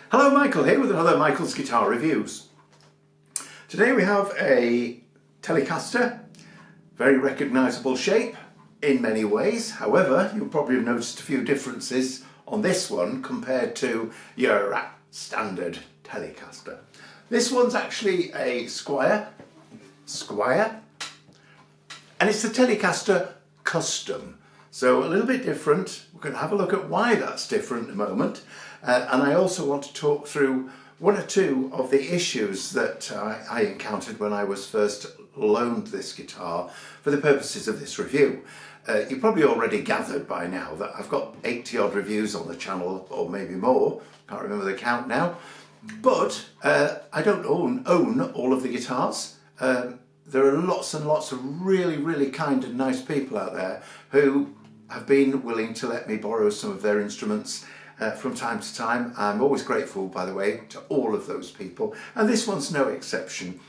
Hello, Michael here with another Michael's Guitar Reviews. Today we have a Telecaster, very recognisable shape in many ways. However, you'll probably have noticed a few differences on this one compared to your standard Telecaster. This one's actually a Squier, and it's the Telecaster Custom. So a little bit different. We're going to have a look at why that's different in a moment. And I also want to talk through one or two of the issues that I encountered when I was first loaned this guitar for the purposes of this review. You probably already gathered by now that I've got 80 odd reviews on the channel, or maybe more, can't remember the count now. But I don't own all of the guitars. There are lots and lots of really kind and nice people out there who have been willing to let me borrow some of their instruments from time to time. I'm always grateful, by the way, to all of those people, and this one's no exception.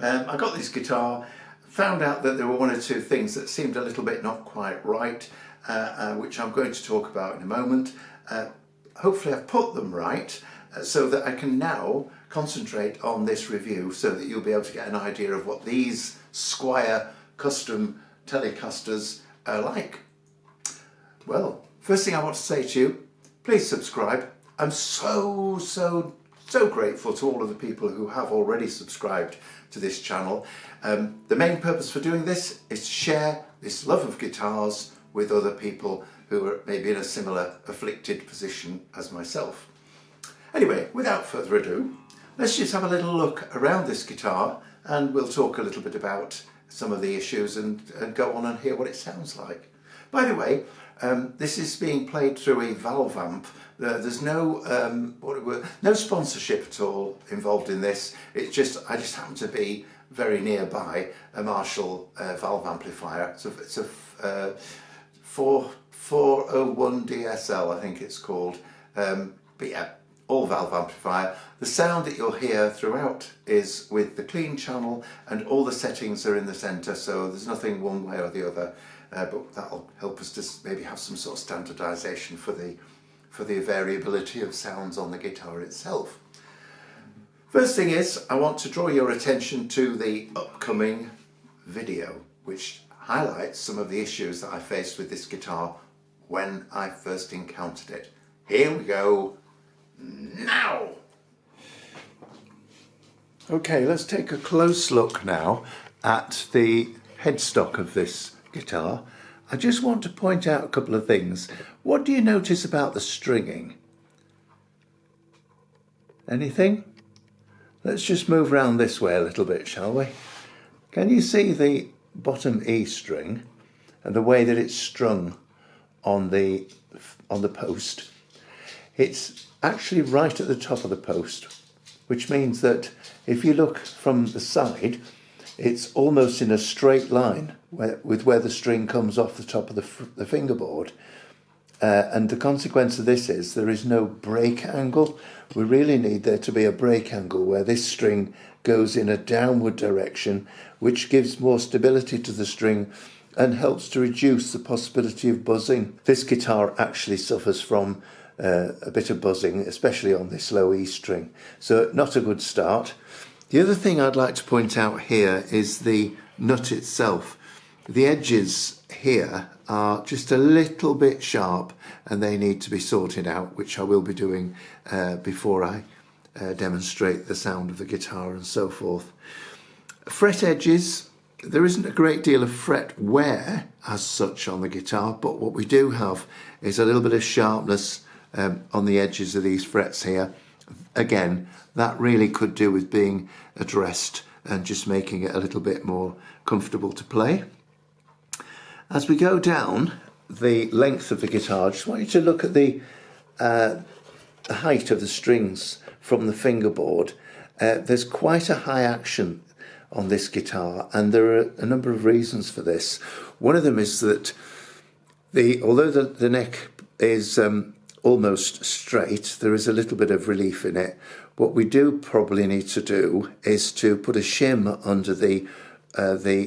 I got this guitar, found out that there were one or two things that seemed a little bit not quite right, which I'm going to talk about in a moment. Hopefully I've put them right, so that I can now concentrate on this review so that you'll be able to get an idea of what these Squier Custom Telecasters are like. Well, first thing I want to say to you, please subscribe. I'm so grateful to all of the people who have already subscribed to this channel. The main purpose for doing this is to share this love of guitars with other people who are maybe in a similar afflicted position as myself. Anyway, without further ado, let's just have a little look around this guitar and we'll talk a little bit about some of the issues and go on and hear what it sounds like. By the way, this is being played through a valve amp. There's no no sponsorship at all involved in this. I just happen to be very nearby a Marshall valve amplifier. It's a 401 DSL, I think it's called. But yeah, all valve amplifier. The sound that you'll hear throughout is with the clean channel, and all the settings are in the centre, so there's nothing one way or the other. But that'll help us to maybe have some sort of standardisation for the variability of sounds on the guitar itself. First thing is, I want to draw your attention to the upcoming video, which highlights some of the issues that I faced with this guitar when I first encountered it. Here we go now! Okay, let's take a close look now at the headstock of this guitar. I just want to point out a couple of things. What do you notice about the stringing? Anything? Let's just move around this way a little bit, shall we? Can you see the bottom E string and the way that it's strung on the post? It's actually right at the top of the post, which means that if you look from the side, it's almost in a straight line with where the string comes off the top of the fingerboard. And the consequence of this is there is no break angle. We really need there to be a break angle where this string goes in a downward direction, which gives more stability to the string and helps to reduce the possibility of buzzing. This guitar actually suffers from a bit of buzzing, especially on this low E string. So not a good start. The other thing I'd like to point out here is the nut itself. The edges here are just a little bit sharp and they need to be sorted out, which I will be doing before I demonstrate the sound of the guitar and so forth. Fret edges, there isn't a great deal of fret wear as such on the guitar, but what we do have is a little bit of sharpness on the edges of these frets here. Again, that really could do with being addressed and just making it a little bit more comfortable to play. As we go down the length of the guitar, I just want you to look at the height of the strings from the fingerboard. There's quite a high action on this guitar, and there are a number of reasons for this. One of them is that although the neck is almost straight, there is a little bit of relief in it. What we do probably need to do is to put a shim under the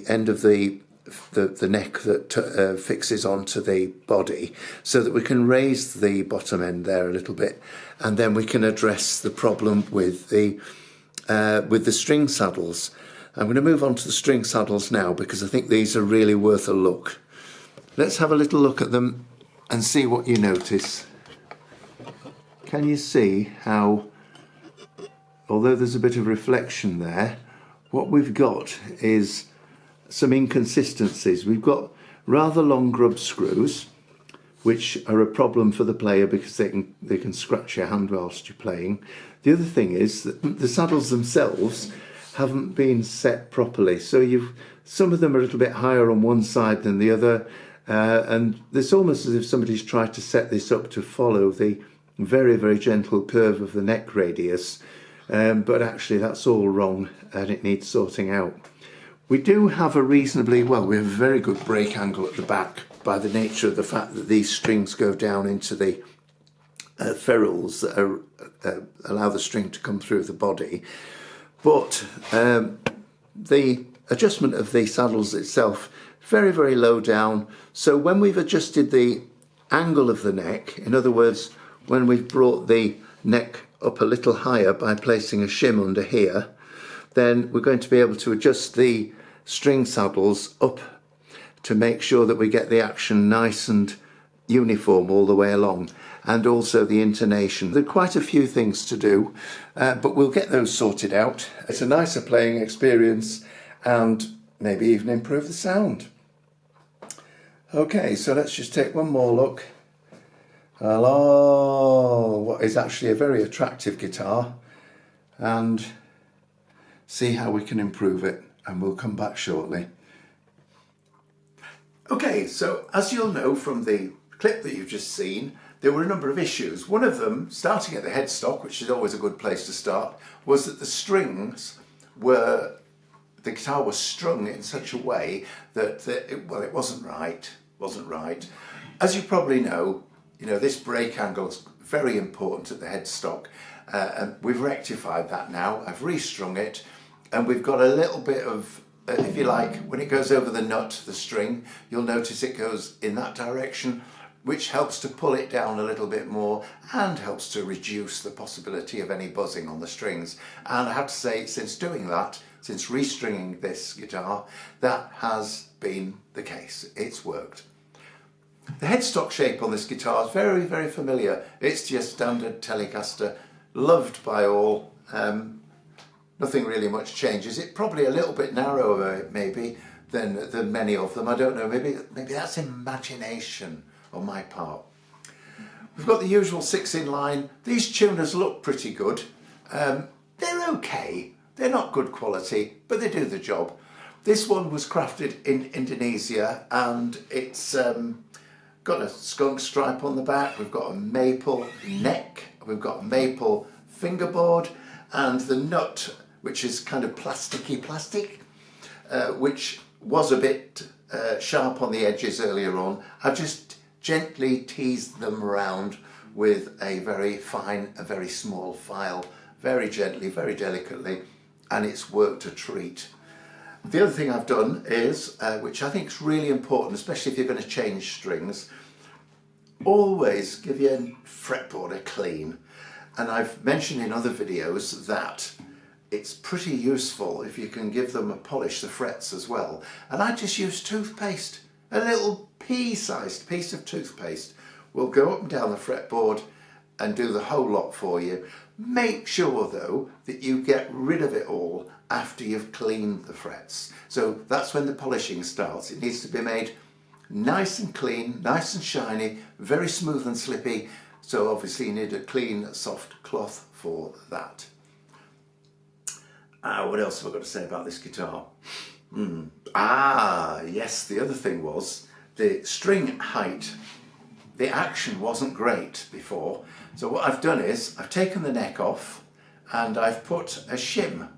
end of the neck that fixes onto the body, so that we can raise the bottom end there a little bit, and then we can address the problem with the string saddles. I'm going to move on to the string saddles now, because I think these are really worth a look. Let's have a little look at them and see what you notice. Can you see how, although there's a bit of reflection there, what we've got is some inconsistencies. We've got rather long grub screws, which are a problem for the player because they can scratch your hand whilst you're playing. The other thing is that the saddles themselves haven't been set properly, so some of them are a little bit higher on one side than the other, and it's almost as if somebody's tried to set this up to follow the very, very gentle curve of the neck radius, but actually that's all wrong and it needs sorting out. We do have we have a very good break angle at the back by the nature of the fact that these strings go down into the ferrules that allow the string to come through the body. But the adjustment of the saddles itself, very, very low down. So when we've adjusted the angle of the neck, in other words, when we've brought the neck up a little higher by placing a shim under here, then we're going to be able to adjust the string saddles up to make sure that we get the action nice and uniform all the way along, and also the intonation. There are quite a few things to do, but we'll get those sorted out. It's a nicer playing experience and maybe even improve the sound. Okay, so let's just take one more look. Hello, what is actually a very attractive guitar, and see how we can improve it, and we'll come back shortly. Okay, so as you'll know from the clip that you've just seen, there were a number of issues. One of them, starting at the headstock, which is always a good place to start, was that the strings the guitar was strung in such a way that it wasn't right. As you probably know, this break angle is very important at the headstock, and we've rectified that now. I've restrung it, and we've got a little bit of, if you like, when it goes over the nut, the string, you'll notice it goes in that direction, which helps to pull it down a little bit more and helps to reduce the possibility of any buzzing on the strings. And I have to say, since doing that, since restringing this guitar, that has been the case. It's worked. The headstock shape on this guitar is very, very familiar. It's your standard Telecaster, loved by all. Nothing really much changes. It's probably a little bit narrower, maybe, than many of them. I don't know. Maybe that's imagination on my part. We've got the usual 6-in line. These tuners look pretty good. They're okay. They're not good quality, but they do the job. This one was crafted in Indonesia, and it's got a skunk stripe on the back. We've got a maple neck. We've got a maple fingerboard, and the nut, which is kind of plasticky plastic, which was a bit sharp on the edges earlier on. I've just gently teased them around with a very fine, a very small file, very gently, very delicately, and it's worked a treat. The other thing I've done is, which I think is really important, especially if you're going to change strings, always give your fretboard a clean. And I've mentioned in other videos that it's pretty useful if you can give them a polish, the frets as well. And I just use toothpaste, a little pea-sized piece of toothpaste will go up and down the fretboard and do the whole lot for you. Make sure though that you get rid of it all after you've cleaned the frets. So that's when the polishing starts. It needs to be made nice and clean, nice and shiny, very smooth and slippy. So obviously you need a clean, soft cloth for that. What else have I got to say about this guitar? Yes, the other thing was the string height. The action wasn't great before. So what I've done is I've taken the neck off and I've put a shim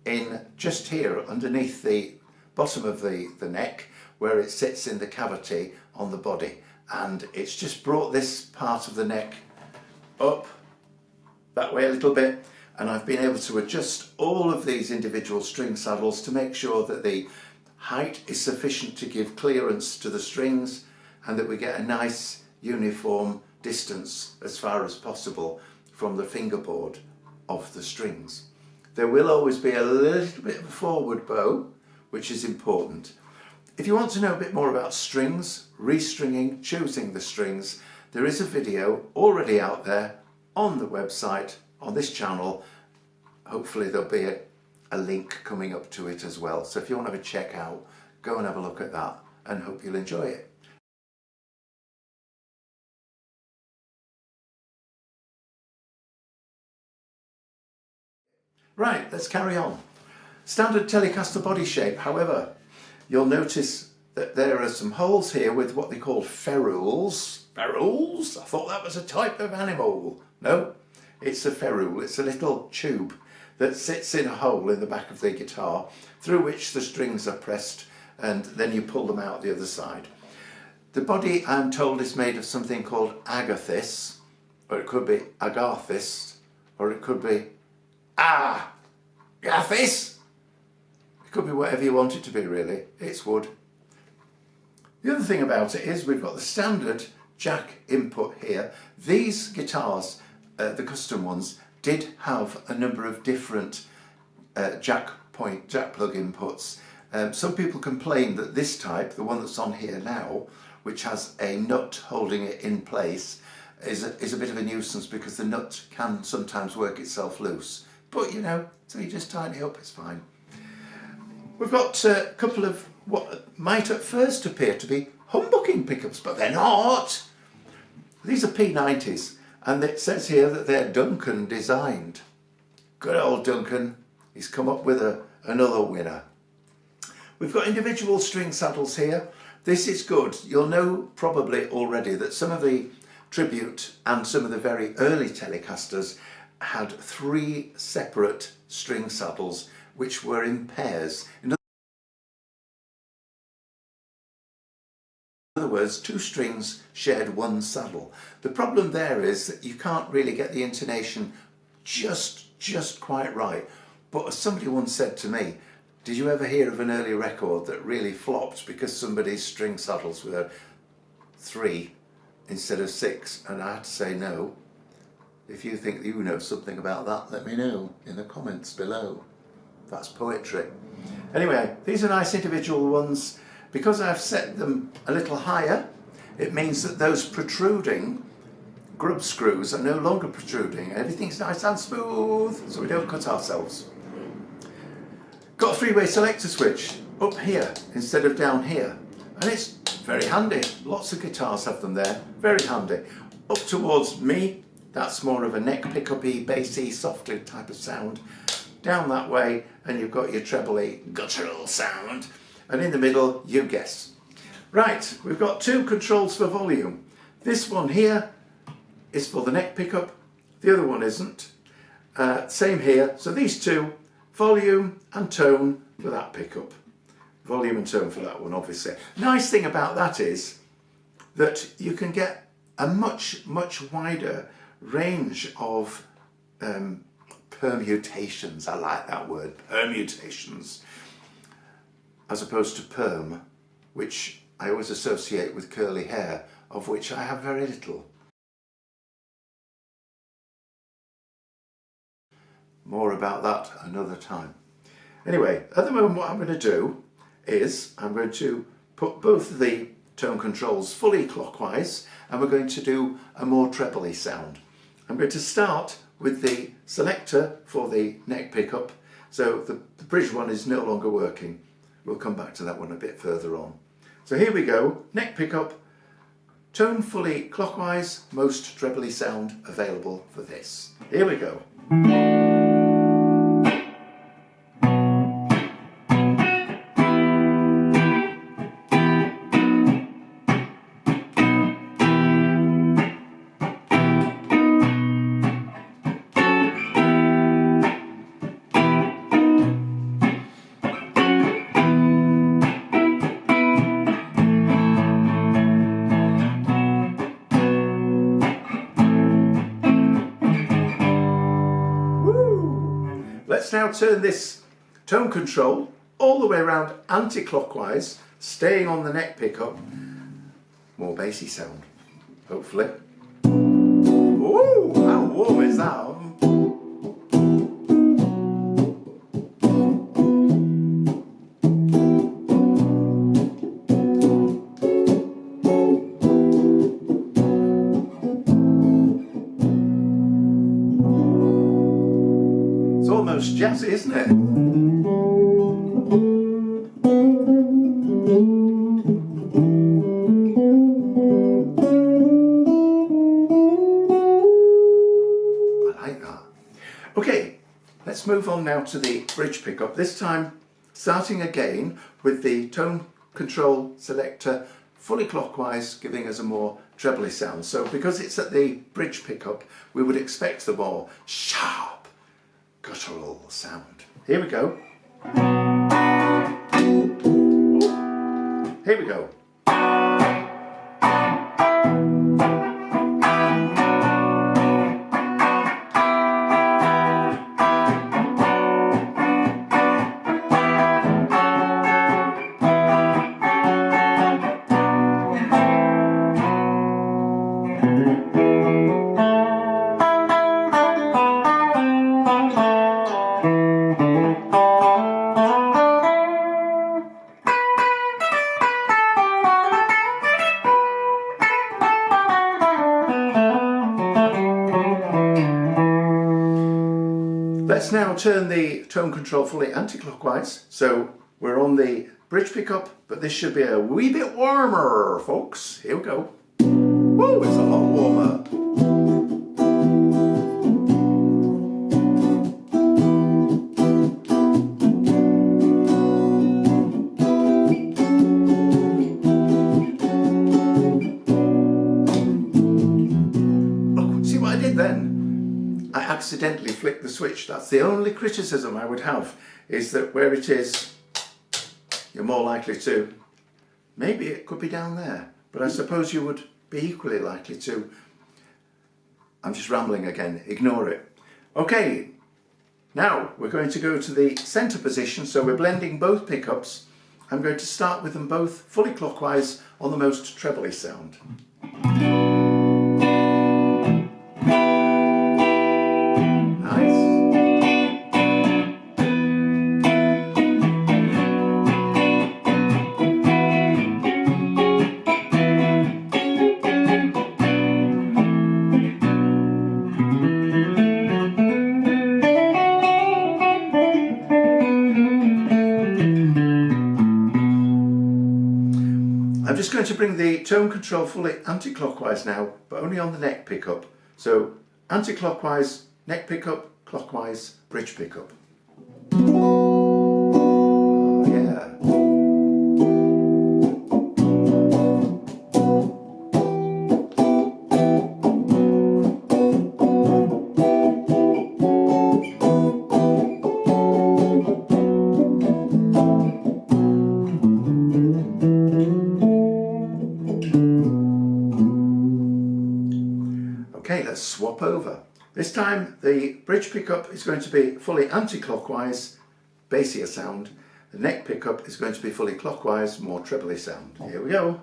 in just here underneath the bottom of the neck where it sits in the cavity on the body, and it's just brought this part of the neck up that way a little bit, and I've been able to adjust all of these individual string saddles to make sure that the height is sufficient to give clearance to the strings and that we get a nice uniform distance as far as possible from the fingerboard of the strings. There will always be a little bit of a forward bow, which is important. If you want to know a bit more about strings, restringing, choosing the strings, there is a video already out there on the website, on this channel. Hopefully there'll be a link coming up to it as well. So if you want to have a check out, go and have a look at that, and hope you'll enjoy it. Right, let's carry on. Standard Telecaster body shape, however, you'll notice that there are some holes here with what they call ferrules. Ferrules? I thought that was a type of animal. No, it's a ferrule. It's a little tube that sits in a hole in the back of the guitar through which the strings are pressed, and then you pull them out the other side. The body, I'm told, is made of something called agathis, or it could be agathis, or it could be agathis. It could be whatever you want it to be, really. It's wood. The other thing about it is we've got the standard jack input here. These guitars, the custom ones, did have a number of different jack plug inputs. Some people complain that this type, the one that's on here now, which has a nut holding it in place, is a bit of a nuisance because the nut can sometimes work itself loose. But you know, so you just tighten it up, it's fine. We've got a couple of what might at first appear to be humbucking pickups, but they're not. These are P90s, and it says here that they're Duncan designed. Good old Duncan, he's come up with another winner. We've got individual string saddles here. This is good. You'll know probably already that some of the Tribute and some of the very early Telecasters had 3 separate string saddles which were in pairs. In other words, 2 strings shared 1 saddle. The problem there is that you can't really get the intonation just quite right. But as somebody once said to me, did you ever hear of an early record that really flopped because somebody's string saddles were 3 instead of 6? And I had to say no. If you think you know something about that, let me know in the comments below. That's poetry. Anyway, these are nice individual ones. Because I've set them a little higher, it means that those protruding grub screws are no longer protruding. Everything's nice and smooth, so we don't cut ourselves. Got a 3-way selector switch up here instead of down here, and it's very handy. Lots of guitars have them there, very handy. Up towards me, that's more of a neck pickup-y, bassy, softer type of sound. Down that way, and you've got your treble-y, guttural sound. And in the middle, you guess. Right, we've got 2 controls for volume. This one here is for the neck pickup, the other one isn't. Same here, so these 2, volume and tone for that pickup. Volume and tone for that one, obviously. Nice thing about that is that you can get a much wider range of permutations. I like that word, permutations, as opposed to perm, which I always associate with curly hair, of which I have very little. More about that another time. Anyway, at the moment what I'm going to do is I'm going to put both of the tone controls fully clockwise, and we're going to do a more treble-y sound. I'm going to start with the selector for the neck pickup, so the bridge one is no longer working. We'll come back to that one a bit further on. So here we go, neck pickup, tone fully clockwise, most treble-y sound available for this. Here we go. let's now turn this tone control all the way around anti-clockwise, staying on the neck pickup. More bassy sound, hopefully. Ooh, how warm is that? It's almost jazzy, isn't it? Okay, let's move on now to the bridge pickup, this time starting again with the tone control selector fully clockwise, giving us a more trebly sound. So because it's at the bridge pickup, we would expect the more sharp, guttural sound. Here we go. Here we go. Let's now turn the tone control fully anti-clockwise. So we're on the bridge pickup, but this should be a wee bit warmer, folks. Here we go. Whoa, it's a lot warmer. Oh, see what I did then? I accidentally flicked the switch. That's the only criticism I would have, is that where it is, you're more likely to. Maybe it could be down there, but I suppose you would be equally likely to. I'm just rambling again, ignore it. Okay, now we're going to go to the center position, so we're blending both pickups. I'm going to start with them both fully clockwise on the most trebly sound. I'm just going to bring the tone control fully anti-clockwise now, but only on the neck pickup. So anti-clockwise, neck pickup, clockwise, bridge pickup. Oh, yeah. Okay, let's swap over. This time the bridge pickup is going to be fully anti-clockwise, bassier sound. The neck pickup is going to be fully clockwise, more trebly sound. Here we go.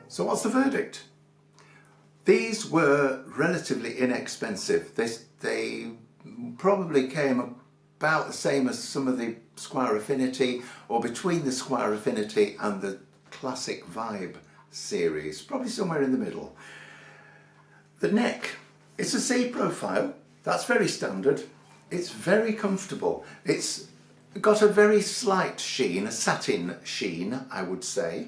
So what's the verdict? These were relatively inexpensive. They probably came about the same as some of the Squier Affinity, or between the Squier Affinity and the Classic Vibe series, probably somewhere in the middle. The neck, it's a C profile, that's very standard. It's very comfortable. It's got a very slight sheen, a satin sheen, I would say.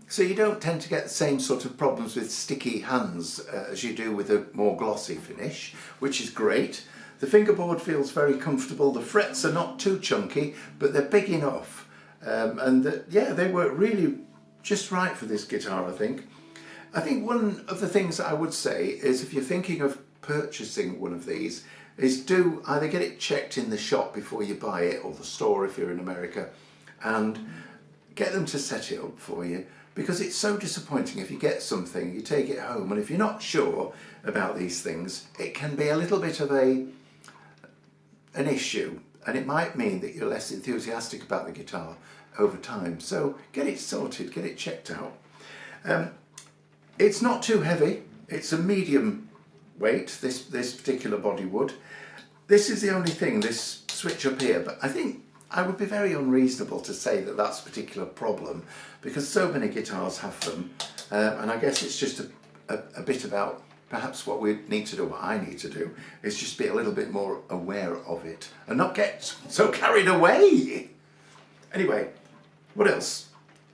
So you don't tend to get the same sort of problems with sticky hands as you do with a more glossy finish, which is great. The fingerboard feels very comfortable. The frets are not too chunky, but they're big enough. Yeah, they work really just right for this guitar, I think. I think one of the things that I would say is if you're thinking of purchasing one of these, is do either get it checked in the shop before you buy it, or the store if you're in America, and get them to set it up for you, because it's so disappointing if you get something, you take it home, and if you're not sure about these things, it can be a little bit of an issue, and it might mean that you're less enthusiastic about the guitar over time. So get it sorted, get it checked out. It's not too heavy, it's a medium weight, this particular body wood. This is the only thing, this switch up here, but I think I would be very unreasonable to say that that's a particular problem, because so many guitars have them, and I guess it's just a bit about perhaps what we need to do, what I need to do, is just be a little bit more aware of it and not get so carried away. Anyway, what else?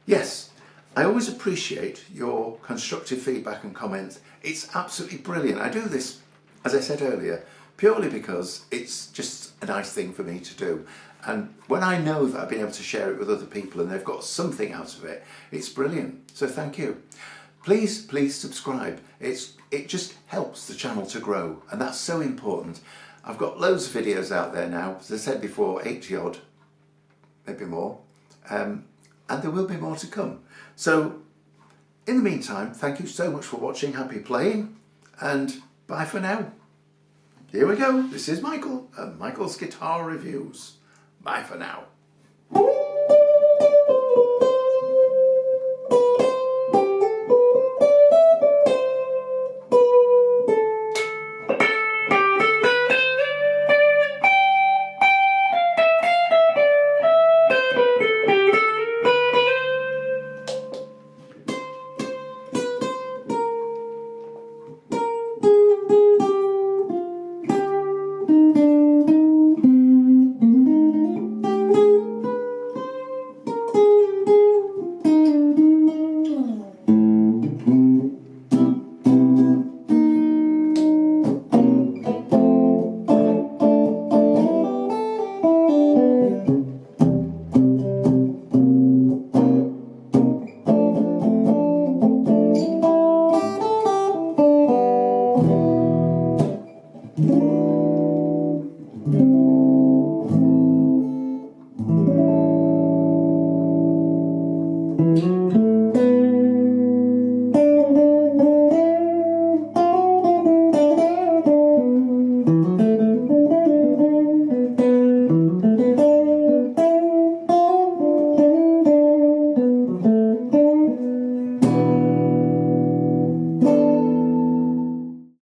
Yes, I always appreciate your constructive feedback and comments. It's absolutely brilliant. I do this, as I said earlier, purely because it's just a nice thing for me to do. And when I know that I've been able to share it with other people and they've got something out of it, it's brilliant. So thank you. Please subscribe. It just helps the channel to grow, and that's so important. I've got loads of videos out there now, as I said before, 80 odd, maybe more, and there will be more to come. So in the meantime, thank you so much for watching, happy playing, and bye for now. Here we go, this is Michael, and Michael's Guitar Reviews. Bye for now.